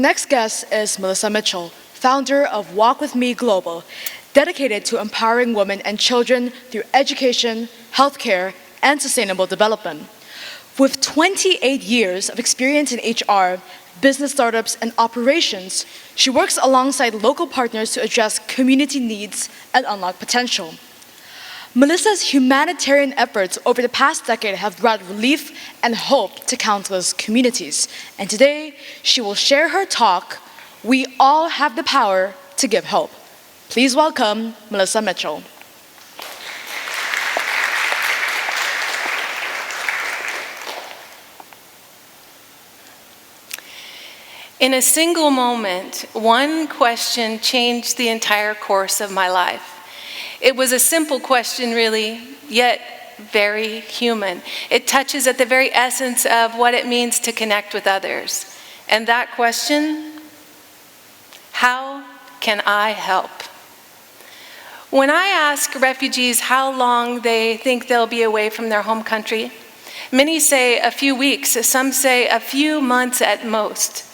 Next guest is Melissa Mitchell, founder of WalkWithMe.global, dedicated to empowering women and children through education, healthcare, and sustainable development. With 28 years of experience in HR, business startups, and operations, she works alongside local partners to address community needs and unlock potential. Melissa's humanitarian efforts over the past decade have brought relief and hope to countless communities. And today, she will share her talk, "We All Have the Power to Give Hope." Please welcome Melissa Mitchell. In a single moment, one question changed the entire course of my life. It was a simple question, really, yet very human. It touches at the very essence of what it means to connect with others. And that question, how can I help? When I ask refugees how long they think they'll be away from their home country, many say a few weeks, some say a few months at most.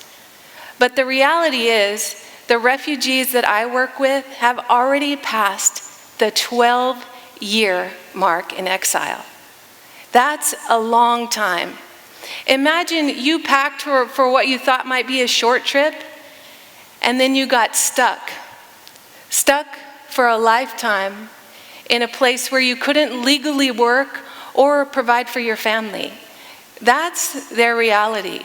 But the reality is, the refugees that I work with have already passed the 12-year mark in exile. That's a long time. Imagine you packed for what you thought might be a short trip, and then you got stuck for a lifetime in a place where you couldn't legally work or provide for your family. That's their reality.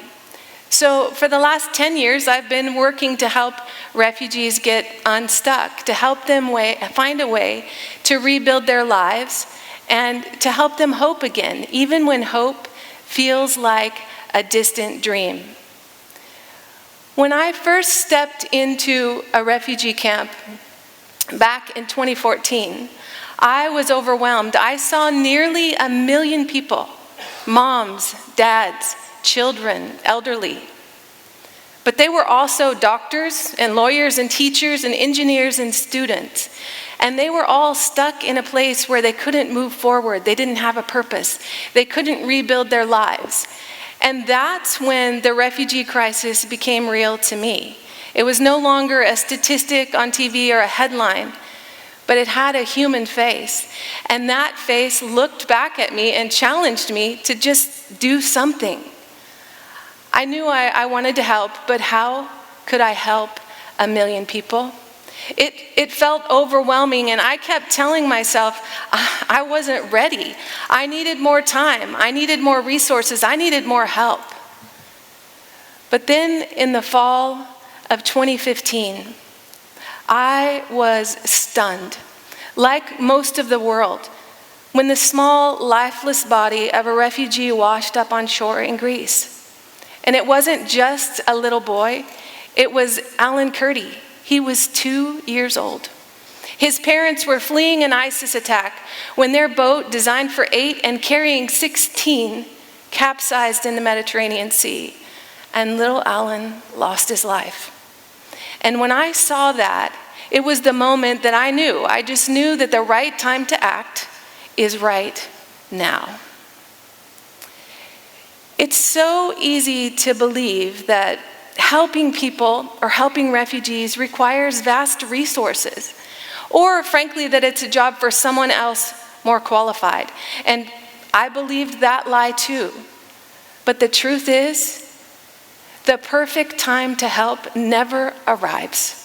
So for the last 10 years, I've been working to help refugees get unstuck, to help them find a way to rebuild their lives and to help them hope again, even when hope feels like a distant dream. When I first stepped into a refugee camp back in 2014, I was overwhelmed. I saw nearly 1 million people, moms, dads, children, elderly. But they were also doctors and lawyers and teachers and engineers and students. And they were all stuck in a place where they couldn't move forward. They didn't have a purpose. They couldn't rebuild their lives. And that's when the refugee crisis became real to me. It was no longer a statistic on TV or a headline, but it had a human face. And that face looked back at me and challenged me to just do something. I knew I wanted to help, but how could I help 1 million people? It felt overwhelming, and I kept telling myself I wasn't ready. I needed more time. I needed more resources. I needed more help. But then in the fall of 2015, I was stunned, like most of the world, when the small, lifeless body of a refugee washed up on shore in Greece. And it wasn't just a little boy, it was Alan Kurdi. He was 2 years old. His parents were fleeing an ISIS attack when their boat, designed for 8 and carrying 16, capsized in the Mediterranean Sea. And little Alan lost his life. And when I saw that, it was the moment that I just knew that the right time to act is right now. It's so easy to believe that helping people or helping refugees requires vast resources, or frankly, that it's a job for someone else more qualified. And I believed that lie too. But the truth is, the perfect time to help never arrives.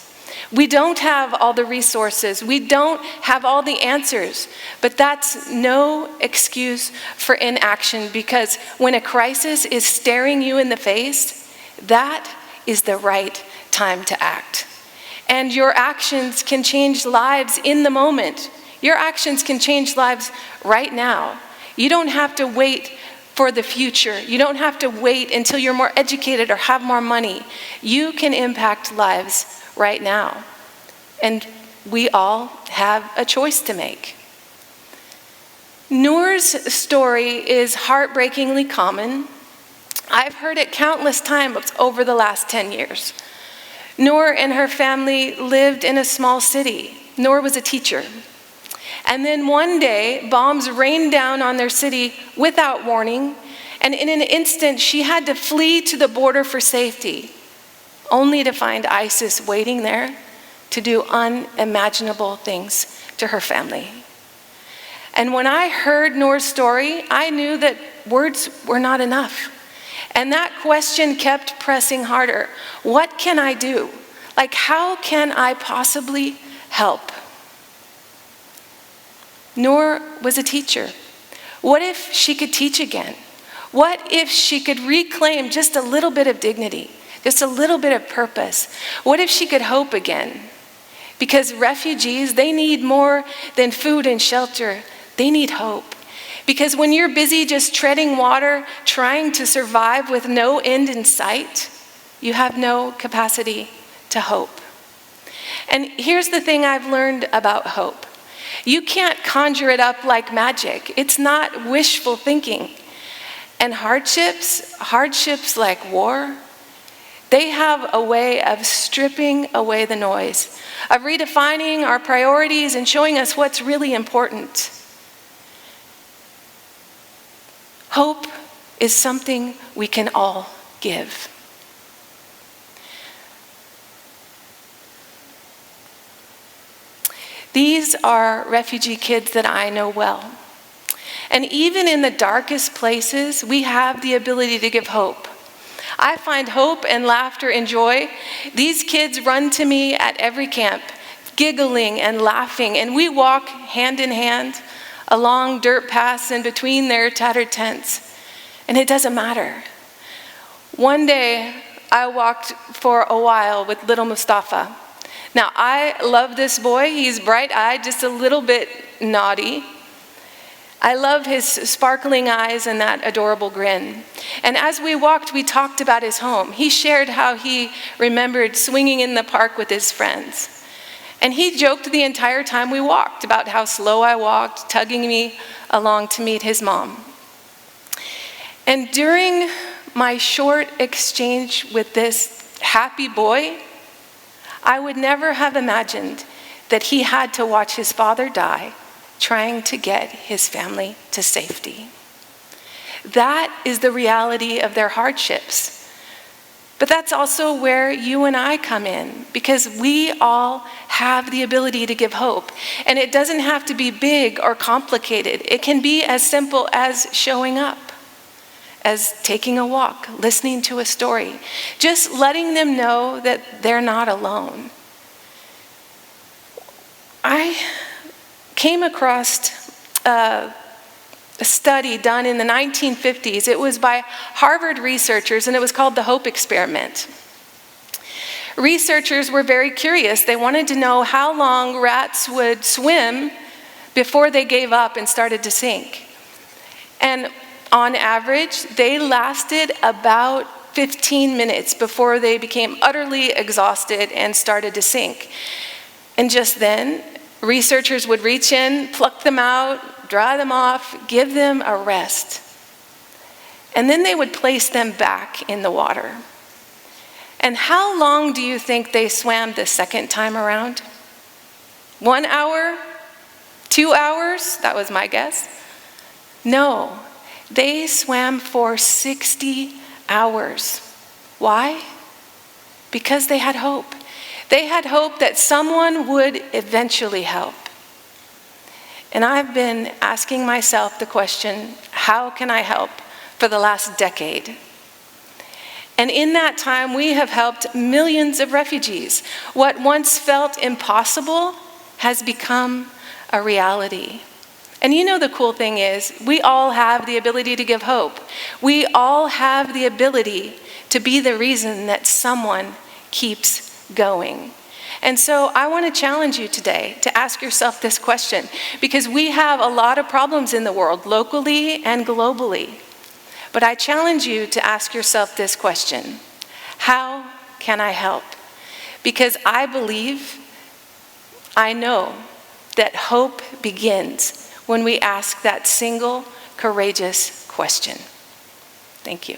We don't have all the resources. We don't have all the answers. But that's no excuse for inaction, because when a crisis is staring you in the face, that is the right time to act. And your actions can change lives in the moment. Your actions can change lives right now. You don't have to wait for the future. You don't have to wait until you're more educated or have more money. You can impact lives right now. And we all have a choice to make. Noor's story is heartbreakingly common. I've heard it countless times over the last 10 years. Noor and her family lived in a small city. Noor was a teacher. And then one day, bombs rained down on their city without warning, and in an instant, she had to flee to the border for safety. only to find ISIS waiting there to do unimaginable things to her family. And when I heard Noor's story, I knew that words were not enough. And that question kept pressing harder. What can I do? Like, how can I possibly help? Noor was a teacher. What if she could teach again? What if she could reclaim just a little bit of dignity, just a little bit of purpose? What if she could hope again? Because refugees, they need more than food and shelter. They need hope. Because when you're busy just treading water, trying to survive with no end in sight, you have no capacity to hope. And here's the thing I've learned about hope. You can't conjure it up like magic. It's not wishful thinking. And hardships like war, they have a way of stripping away the noise, of redefining our priorities and showing us what's really important. Hope is something we can all give. These are refugee kids that I know well. And even in the darkest places, we have the ability to give hope. I find hope and laughter and joy. These kids run to me at every camp, giggling and laughing, and we walk hand in hand along dirt paths and between their tattered tents. And it doesn't matter. One day, I walked for a while with little Mustafa. Now, I love this boy. He's bright-eyed, just a little bit naughty. I loved his sparkling eyes and that adorable grin. And as we walked, we talked about his home. He shared how he remembered swinging in the park with his friends. And he joked the entire time we walked about how slow I walked, tugging me along to meet his mom. And during my short exchange with this happy boy, I would never have imagined that he had to watch his father die trying to get his family to safety. That is the reality of their hardships. But that's also where you and I come in, because we all have the ability to give hope. And it doesn't have to be big or complicated. It can be as simple as showing up, as taking a walk, listening to a story, just letting them know that they're not alone. I came across a study done in the 1950s. It was by Harvard researchers, and it was called the Hope Experiment. Researchers were very curious. They wanted to know how long rats would swim before they gave up and started to sink. And on average, they lasted about 15 minutes before they became utterly exhausted and started to sink. And just then, researchers would reach in, pluck them out, dry them off, give them a rest. And then they would place them back in the water. And how long do you think they swam the second time around? 1 hour? 2 hours? That was my guess. No, they swam for 60 hours. Why? Because they had hope. They had hope that someone would eventually help. And I've been asking myself the question, how can I help, for the last decade? And in that time, we have helped millions of refugees. What once felt impossible has become a reality. And you know the cool thing is, we all have the ability to give hope. We all have the ability to be the reason that someone keeps going. And so I want to challenge you today to ask yourself this question, because we have a lot of problems in the world, locally and globally. But I challenge you to ask yourself this question: how can I help? Because I know that hope begins when we ask that single courageous question. Thank you.